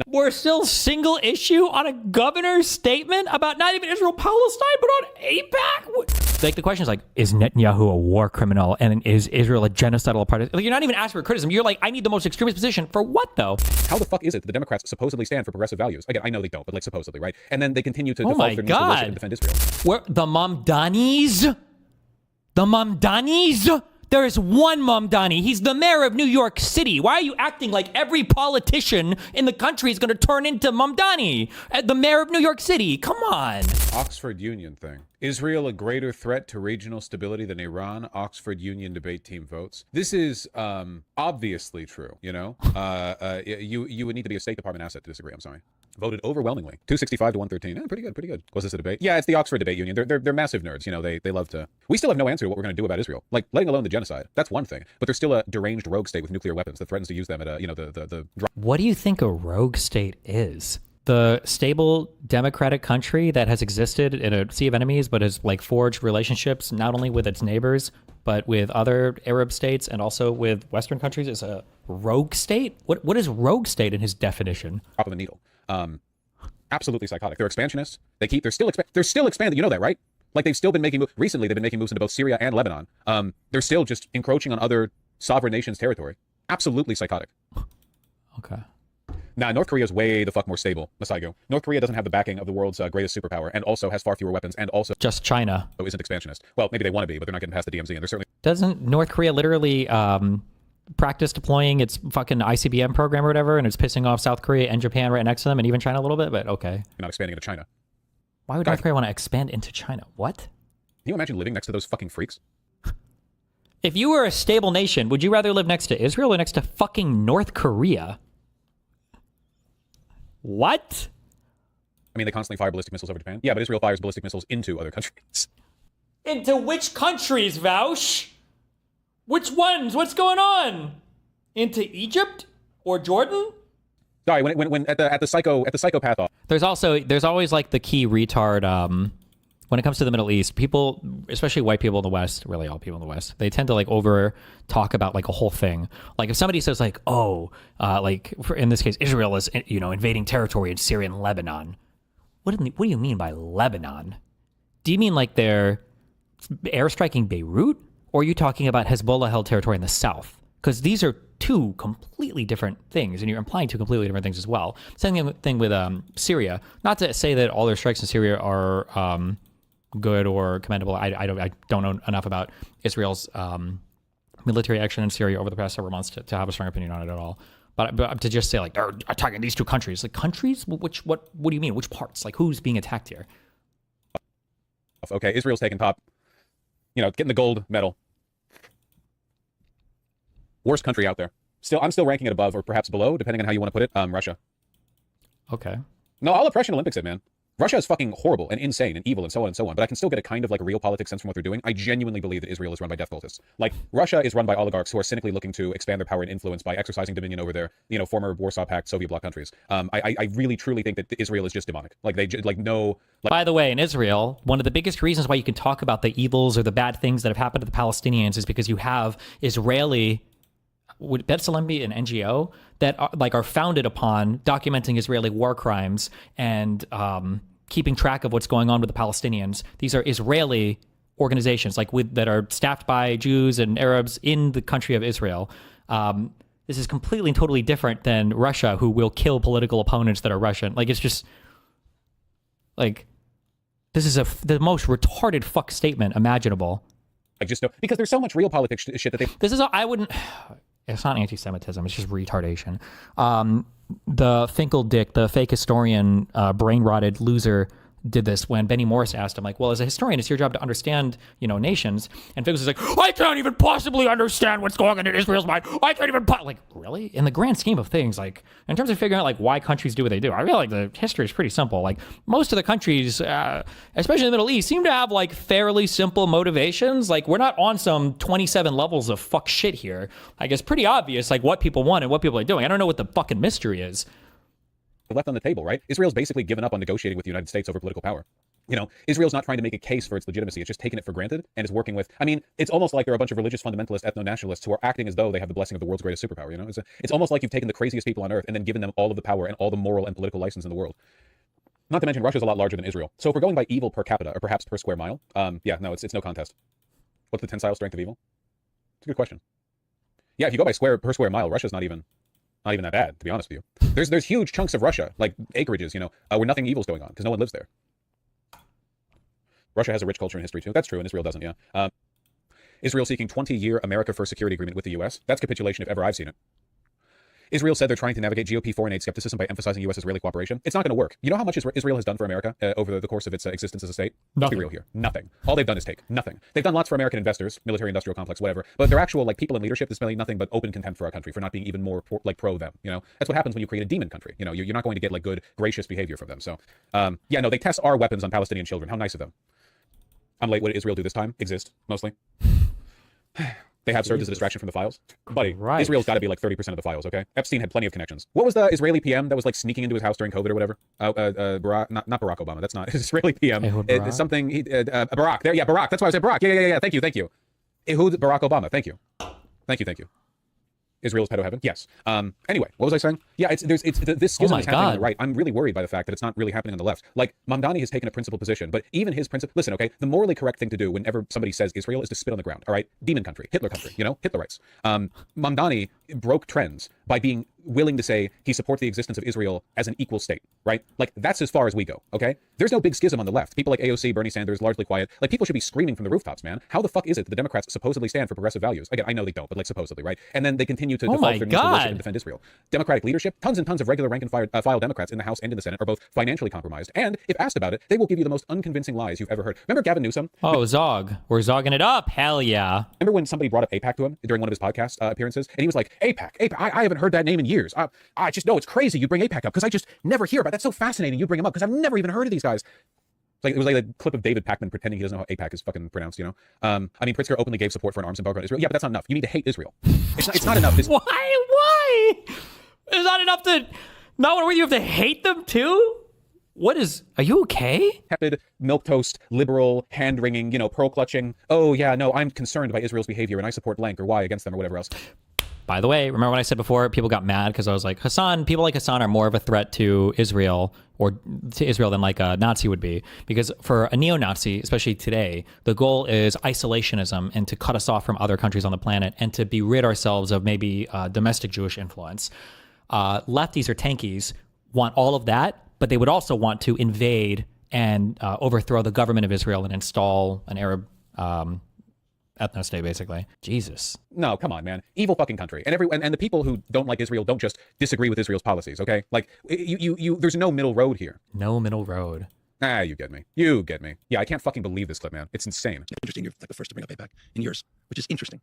We're still single issue on a governor's statement about not even Israel Palestine, but on AIPAC? Like, the question is like, is Netanyahu a war criminal and is Israel a genocidal party? Like, you're not even asking for criticism. You're like, I need the most extremist position for what though? How the fuck is it that the Democrats supposedly stand for progressive values? Again, I know they don't, but like supposedly, right? And then they continue to default their needs to worship and defend Israel. Where the Mamdanis? The Mamdanis? There is one Mamdani. He's the mayor of New York City. Why are you acting like every politician in the country is going to turn into Mamdani? The mayor of New York City. Come on. Oxford Union thing. Israel a greater threat to regional stability than Iran? Oxford Union debate team votes. This is obviously true, you know? You would need to be a State Department asset to disagree. I'm sorry. Voted overwhelmingly. 265 to 113. Pretty good, pretty good. Was this a debate? Yeah, it's the Oxford Debate Union. They're massive nerds. You know, they love to... We still have no answer to what we're going to do about Israel. Like, letting alone the genocide. That's one thing. But they're still a deranged rogue state with nuclear weapons that threatens to use them at a, you know, the... What do you think a rogue state is? The stable democratic country that has existed in a sea of enemies, but has like forged relationships not only with its neighbors, but with other Arab states and also with Western countries is a rogue state? What is rogue state in his definition? Drop of the needle. Absolutely psychotic. They're expansionists. They're still expanding. You know that, right? Like they've still been making recently. They've been making moves into both Syria and Lebanon. They're still just encroaching on other sovereign nations' territory. Absolutely psychotic. Okay. Nah, North Korea is way the fuck more stable. Masaigo. North Korea doesn't have the backing of the world's greatest superpower, and also has far fewer weapons, and also just China. Isn't expansionist. Well, maybe they want to be, but they're not getting past the DMZ, and they're certainly... Doesn't North Korea literally practice deploying its fucking ICBM program or whatever, and it's pissing off South Korea and Japan right next to them, and even China a little bit, but okay. You're not expanding into China. Why would North Korea want to expand into China? What? Can you imagine living next to those fucking freaks? If you were a stable nation, would you rather live next to Israel or next to fucking North Korea? What? I mean, they constantly fire ballistic missiles over Japan. Yeah, but Israel fires ballistic missiles into other countries. Into which countries, Vaush? Which ones? What's going on? Into Egypt or Jordan? Sorry, when at the psychopath off. There's always like the key retard when it comes to the Middle East. People, especially white people in the West, really all people in the West, they tend to like over talk about like a whole thing. Like if somebody says like, oh, in this case, Israel is, you know, invading territory in Syria and Lebanon. What do you mean by Lebanon? Do you mean like they're airstriking Beirut? Or are you talking about Hezbollah-held territory in the south? Because these are two completely different things, and you're implying two completely different things as well. Same thing with Syria. Not to say that all their strikes in Syria are good or commendable. I don't know enough about Israel's military action in Syria over the past several months to have a strong opinion on it at all. But to just say like they're attacking these two countries, like countries, what do you mean? Which parts? Like who's being attacked here? Okay, Israel's taking top. You know, getting the gold medal. Worst country out there. I'm still ranking it above or perhaps below, depending on how you want to put it. Russia. Okay. No, I'll oppression Olympics it, man. Russia is fucking horrible and insane and evil and so on and so on, but I can still get a kind of like real politics sense from what they're doing. I genuinely believe that Israel is run by death cultists. Like Russia is run by oligarchs who are cynically looking to expand their power and influence by exercising dominion over their, you know, former Warsaw Pact Soviet bloc countries. I really truly think that Israel is just demonic. Like they like no. Like, by the way, in Israel, one of the biggest reasons why you can talk about the evils or the bad things that have happened to the Palestinians is because you have Israeli. Would B'Tselem be an NGO that are founded upon documenting Israeli war crimes and keeping track of what's going on with the Palestinians? These are Israeli organizations that are staffed by Jews and Arabs in the country of Israel. This is completely and totally different than Russia, who will kill political opponents that are Russian. Like it's just like this is the most retarded fuck statement imaginable. Like just no, because there's so much real politics shit that they. This is I wouldn't. It's not anti-Semitism. It's just retardation. The Finkel Dick, the fake historian, brain-rotted loser, did this when Benny Morris asked him, like, well, as a historian, it's your job to understand, you know, nations. And Finkel was like, I can't even possibly understand what's going on in Israel's mind. I can't even, like, really? In the grand scheme of things, like, in terms of figuring out, like, why countries do what they do, I feel like the history is pretty simple. Like, most of the countries, especially in the Middle East, seem to have, like, fairly simple motivations. Like, we're not on some 27 levels of fuck shit here. Like, it's pretty obvious, like, what people want and what people are doing. I don't know what the fucking mystery is. Left on the table, right? Israel's basically given up on negotiating with the United States over political power. You know, Israel's not trying to make a case for its legitimacy. It's just taking it for granted and is working with, I mean, it's almost like there are a bunch of religious fundamentalist ethno-nationalists who are acting as though they have the blessing of the world's greatest superpower, you know? It's almost like you've taken the craziest people on earth and then given them all of the power and all the moral and political license in the world. Not to mention, Russia's a lot larger than Israel. So if we're going by evil per capita, or perhaps per square mile, yeah, no, it's no contest. What's the tensile strength of evil? It's a good question. Yeah, if you go by per square mile, Russia's not even that bad, to be honest with you. There's huge chunks of Russia, like acreages, you know, where nothing evil's going on, because no one lives there. Russia has a rich culture and history too. That's true, and Israel doesn't, yeah. Israel seeking 20-year America First security agreement with the U.S. That's capitulation if ever I've seen it. Israel said they're trying to navigate GOP foreign aid skepticism by emphasizing U.S.-Israeli cooperation. It's not going to work. You know how much Israel has done for America over the course of its existence as a state? Let's be real here. Nothing. All they've done is take. Nothing. They've done lots for American investors, military-industrial complex, whatever. But their actual, like, people in leadership display nothing but open contempt for our country, for not being even more, pro them, you know? That's what happens when you create a demon country. You know, you're not going to get, like, good, gracious behavior from them. So, yeah, no, they test our weapons on Palestinian children. How nice of them. I'm late. What did Israel do this time? Exist, mostly. They have served as a distraction from the files. Buddy, right. Israel's got to be like 30% of the files, okay? Epstein had plenty of connections. What was the Israeli PM that was like sneaking into his house during COVID or whatever? Barack, not Barack Obama. That's not Israeli PM. It's something, Barack. There, yeah, Barack. That's why I said Barack. Yeah. Thank you. Ehud Barack Obama. Thank you. Israel's pedo heaven? Yes. Anyway, what was I saying? Yeah, this schism is happening on the right. I'm really worried by the fact that it's not really happening on the left. Like, Mamdani has taken a principled position, but even his principle... Listen, okay? The morally correct thing to do whenever somebody says Israel is to spit on the ground, all right? Demon country, Hitler country, you know? Hitlerites. Mamdani broke trends by being willing to say he supports the existence of Israel as an equal state, right? Like, that's as far as we go, okay? There's no big schism on the left. People like AOC, Bernie Sanders, largely quiet. Like, people should be screaming from the rooftops, man. How the fuck is it that the Democrats supposedly stand for progressive values? Again, I know they don't, but like supposedly, right? And then they continue to default their needs to worship and defend Israel. Democratic leadership, tons and tons of regular rank and file Democrats in the House and in the Senate are both financially compromised. And if asked about it, they will give you the most unconvincing lies you've ever heard. Remember Gavin Newsom? Oh, Zog. We're zogging it up. Hell yeah. Remember when somebody brought up AIPAC to him during one of his podcast appearances? And he was like, AIPAC, I haven't heard that name in years. I just know it's crazy you bring AIPAC up because I just never hear about it. That's so fascinating you bring them up because I've never even heard of these guys. It was like a clip of David Pakman pretending he doesn't know how AIPAC is fucking pronounced, you know? I mean, Pritzker openly gave support for an arms embargo on Israel. Yeah, but that's not enough. You need to hate Israel. It's not enough. Why? It's not enough to... Not where you have to hate them too? Are you okay? Tepid, milquetoast, liberal, hand-wringing, you know, pearl-clutching. Oh, yeah, no, I'm concerned by Israel's behavior and I support blank or Y against them or whatever else. By the way, remember when I said before, people got mad because I was like, people like Hassan are more of a threat to Israel than like a Nazi would be. Because for a neo-Nazi, especially today, the goal is isolationism and to cut us off from other countries on the planet and to be rid ourselves of maybe domestic Jewish influence. Lefties or tankies want all of that, but they would also want to invade and overthrow the government of Israel and install an Arab ethno-state, basically. Jesus. No, come on, man. Evil fucking country. And the people who don't like Israel don't just disagree with Israel's policies, okay? Like, there's no middle road here. No middle road. You get me. You get me. Yeah, I can't fucking believe this clip, man. It's insane. Interesting. You're like the first to bring up AIPAC in yours, which is interesting.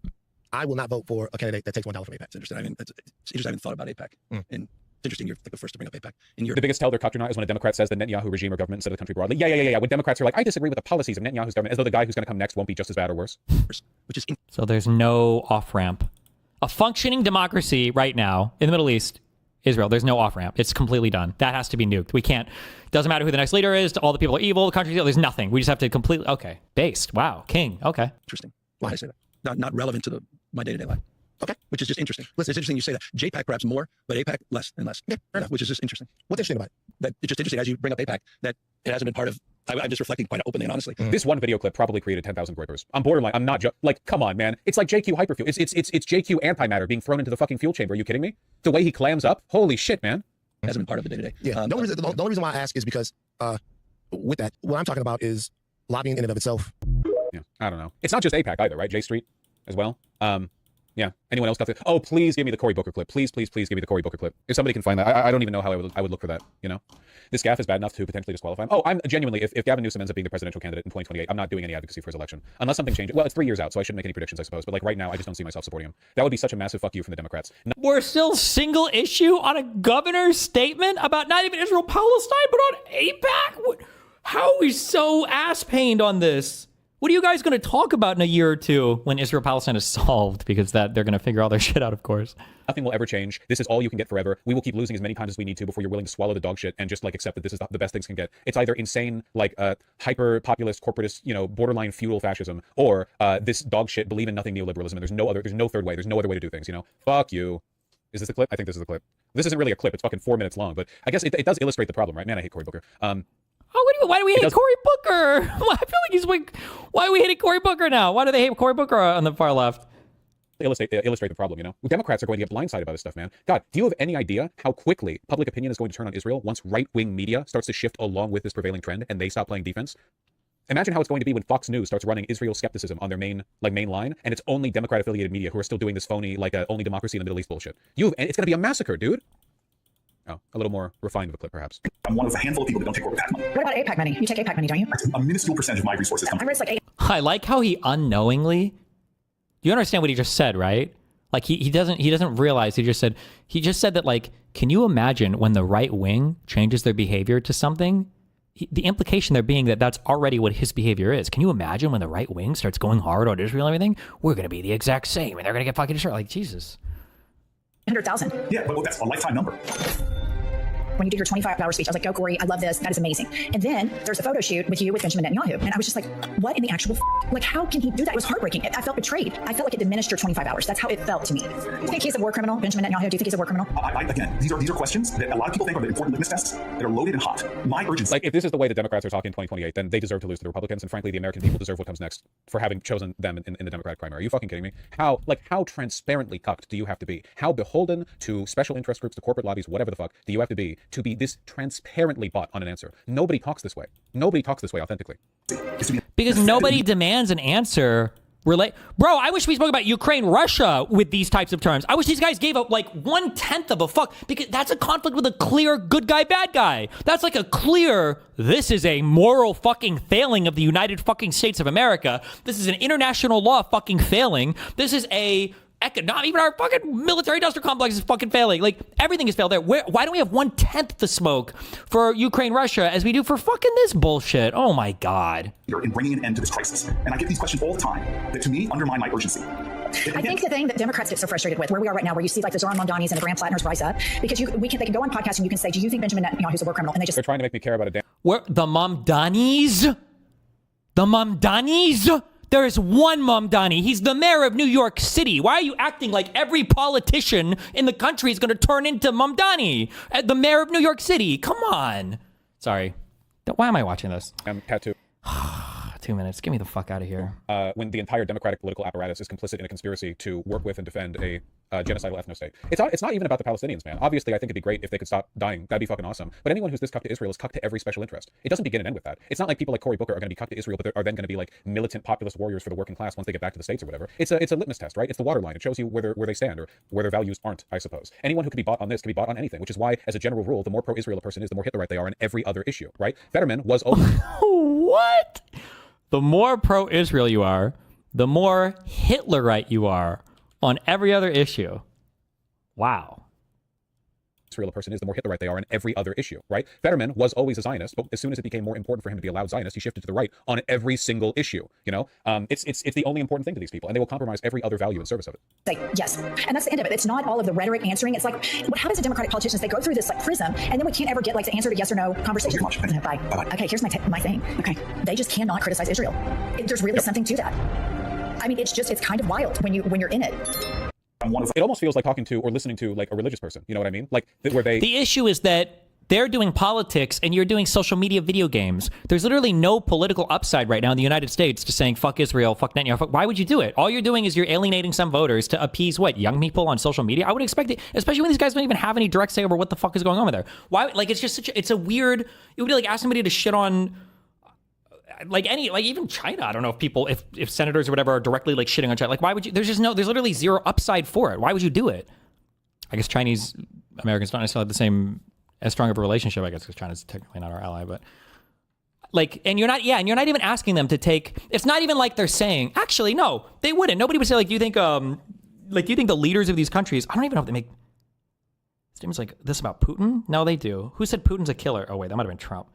I will not vote for a candidate that takes $1 from AIPAC. It's interesting. It's interesting. I haven't thought about AIPAC. And it's interesting. You're like the first to bring up AIPAC in your... The biggest tell they're not is when a Democrat says the Netanyahu regime or government instead of the country broadly. Yeah. When Democrats are like, I disagree with the policies of Netanyahu's government, as though the guy who's going to come next won't be just as bad or worse. Which is so there's no off-ramp. A functioning democracy right now in the Middle East, Israel, there's no off-ramp. It's completely done. That has to be nuked. We can't... Doesn't matter who the next leader is. All the people are evil. The country's evil. There's nothing. We just have to completely... Okay. Based. Wow. King. Okay. Interesting. Why did I say that? Not relevant to my day-to-day life. Okay, which is just interesting. Listen, it's interesting you say that. JPAC perhaps more, but AIPAC less and less. Yeah, fair enough. Which is just interesting. What's interesting about it? That it's just interesting as you bring up AIPAC that it hasn't been part of. I'm just reflecting quite openly and honestly. This one video clip probably created 10,000 groypers. I'm borderline. I'm not like, come on, man. It's like JQ hyperfuel. It's JQ antimatter being thrown into the fucking fuel chamber. Are you kidding me? The way he clams up. Holy shit, man. It hasn't been part of the day to day. Yeah. The only reason why I ask is because with that, what I'm talking about is lobbying in and of itself. Yeah, I don't know. It's not just AIPAC either, right? J Street as well. Yeah. Anyone else got the... Oh, please give me the Cory Booker clip. Please give me the Cory Booker clip. If somebody can find that. I don't even know how I would look for that, you know? This gaffe is bad enough to potentially disqualify him. Oh, I'm genuinely... If Gavin Newsom ends up being the presidential candidate in 2028, I'm not doing any advocacy for his election. Unless something changes. Well, it's 3 years out, so I shouldn't make any predictions, I suppose. But like right now, I just don't see myself supporting him. That would be such a massive fuck you from the Democrats. We're still single issue on a governor's statement about not even Israel Palestine, but on AIPAC? How are we so ass-pained on this? What are you guys going to talk about in a year or two when Israel Palestine is solved? Because that they're going to figure all their shit out, of course. Nothing will ever change. This is all you can get forever. We will keep losing as many times as we need to before you're willing to swallow the dog shit and just like accept that this is the best things can get. It's either insane, like hyper populist, corporatist, you know, borderline feudal fascism, or this dog shit believe in nothing neoliberalism, and there's no third way. There's no other way to do things. You know, fuck you. Is this the clip? I think this is the clip. This isn't really a clip. It's fucking 4 minutes long, but I guess it does illustrate the problem, right? Man, I hate Cory Booker. Why do we hate Cory Booker? I feel like he's like, why are we hating Cory Booker now? Why do they hate Cory Booker on the far left? Illustrate the problem, you know? Democrats are going to get blindsided by this stuff, man. God, do you have any idea how quickly public opinion is going to turn on Israel once right-wing media starts to shift along with this prevailing trend and they stop playing defense? Imagine how it's going to be when Fox News starts running Israel skepticism on their main line, and it's only Democrat-affiliated media who are still doing this phony, like, only democracy in the Middle East bullshit. It's going to be a massacre, dude. Oh, a little more refined of a clip, perhaps. I'm one of a handful of people that don't take corporate PAC money. What about APAC money? You take APAC money, don't you? A minuscule percentage of my resources come I read like I like how he unknowingly. You understand what he just said, right? Like he doesn't realize. He just said that, like, can you imagine when the right wing changes their behavior to something? The implication there being that that's already what his behavior is. Can you imagine when the right wing starts going hard on Israel and everything? We're going to be the exact same, and they're going to get fucking destroyed. Like, Jesus. 100,000. Yeah, but that's a lifetime number. When you did your 25-hour speech, I was like, go, Cory, I love this. That is amazing. And then there's a photo shoot with you with Benjamin Netanyahu. And I was just like, what in the actual like, how can he do that? It was heartbreaking. I felt betrayed. I felt like it diminished your 25 hours. That's how it felt to me. Do you think he's a war criminal, Benjamin Netanyahu? Do you think he's a war criminal? Again, these are questions that a lot of people think are the important litmus tests that are loaded and hot. My urgency. Like, if this is the way the Democrats are talking in 2028, then they deserve to lose to the Republicans, and frankly, the American people deserve what comes next for having chosen them in the Democratic primary. Are you fucking kidding me? How transparently cucked do you have to be? How beholden to special interest groups, to corporate lobbies, whatever the fuck, do you have to be this transparently bought on an answer? Nobody talks this way. Nobody talks this way authentically. Because nobody demands an answer. Bro, I wish we spoke about Ukraine, Russia with these types of terms. I wish these guys gave up like 1/10 of a fuck, because that's a conflict with a clear good guy, bad guy. That's like a clear, this is a moral fucking failing of the United fucking States of America. This is an international law fucking failing. This is not even our fucking military industrial complex is fucking failing. Like, everything is failed there. Why don't we have 1/10 the smoke for Ukraine, Russia as we do for fucking this bullshit? Oh my God. In bringing an end to this crisis. And I get these questions all the time that to me undermine my urgency. I think the thing that Democrats get so frustrated with, where we are right now, where you see like the Zoran Mamdanis and the Graham Plattners rise up, because they can go on podcasts and you can say, do you think Benjamin Netanyahu is a war criminal? And They're trying to make me care about a damn. Where the Mamdanis? There is one Mamdani. He's the mayor of New York City. Why are you acting like every politician in the country is going to turn into Mamdani, the mayor of New York City? Come on. Sorry. Why am I watching this? Tattoo. 2 minutes. Get me the fuck out of here. When the entire democratic political apparatus is complicit in a conspiracy to work with and defend a genocidal ethno-state. It's not even about the Palestinians, man. Obviously, I think it'd be great if they could stop dying. That'd be fucking awesome. But anyone who's this cucked to Israel is cucked to every special interest. It doesn't begin and end with that. It's not like people like Cory Booker are going to be cucked to Israel, but are then going to be like militant populist warriors for the working class once they get back to the States or whatever. It's a litmus test, right? It's the waterline. It shows you where they stand or where their values aren't, I suppose. Anyone who can be bought on this can be bought on anything, which is why, as a general rule, the more pro-Israel a person is, the more Hitlerite they are in every other issue, right? Fetterman was What? The more pro-Israel you are, the more Hitlerite you are on every other issue. Wow. Israel a person is, the more Hitlerite they are in every other issue, right? Fetterman was always a Zionist, but as soon as it became more important for him to be a loud Zionist, he shifted to the right on every single issue. You know, it's the only important thing to these people, and they will compromise every other value in service of it. Say yes, and that's the end of it. It's not all of the rhetoric answering. It's like, what happens to Democratic politicians? They go through this like prism, and then we can't ever get like the answer to yes or no conversation. Bye. Okay, here's my thing. Okay, they just cannot criticize Israel. There's really something to that. I mean, it's kind of wild when you're in it. It almost feels like talking to or listening to like a religious person. You know what I mean? Like where they. The issue is that they're doing politics and you're doing social media video games. There's literally no political upside right now in the United States to saying fuck Israel, fuck Netanyahu. Why would you do it? All you're doing is you're alienating some voters to appease what, young people on social media? I would expect it, especially when these guys don't even have any direct say over what the fuck is going on with there. Why? Like, it's just it's a weird. It would be like ask somebody to shit on. Like even China, I don't know if senators or whatever are directly like shitting on China. Like, why would you? There's literally zero upside for it. Why would you do it? I guess Chinese Americans don't necessarily have as strong of a relationship, I guess, because China's technically not our ally, but like, and you're not even asking them to take. It's not even like they're saying, actually, no, they wouldn't. Nobody would say like, do you think the leaders of these countries? I don't even know if they make statements like this about Putin. No, they do. Who said Putin's a killer? Oh wait, that might have been Trump.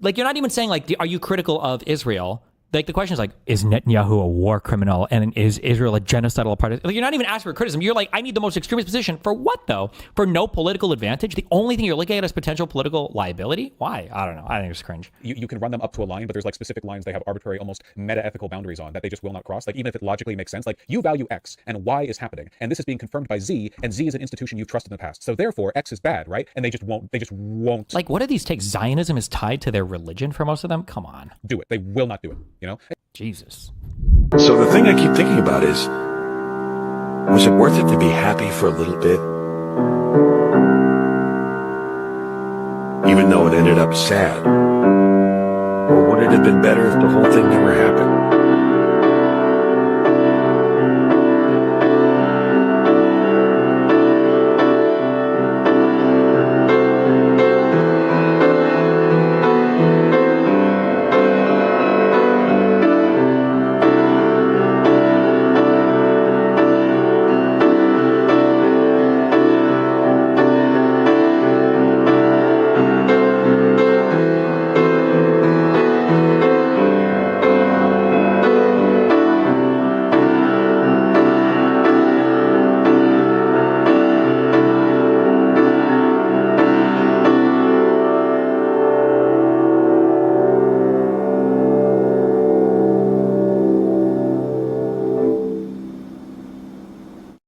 Like, you're not even saying, like, are you critical of Israel? like the question is like, is Netanyahu a war criminal and is Israel a genocidal apartheid? Like, you're not even asking for criticism. You're like, I need the most extremist position for what though? For no political advantage? The only thing you're looking at is potential political liability. Why? I don't know. I think it's cringe. You can run them up to a line, but there's like specific lines they have arbitrary, almost meta-ethical boundaries on that they just will not cross. Like even if it logically makes sense, like you value X and Y is happening, and this is being confirmed by Z, and Z is an institution you've trusted in the past. So therefore, X is bad, right? And they just won't. Like, what do these take? Zionism is tied to their religion for most of them. Come on, do it. They will not do it. You know. Jesus. So the thing I keep thinking about is, was it worth it to be happy for a little bit? Even though it ended up sad? Or would it have been better if the whole thing never happened?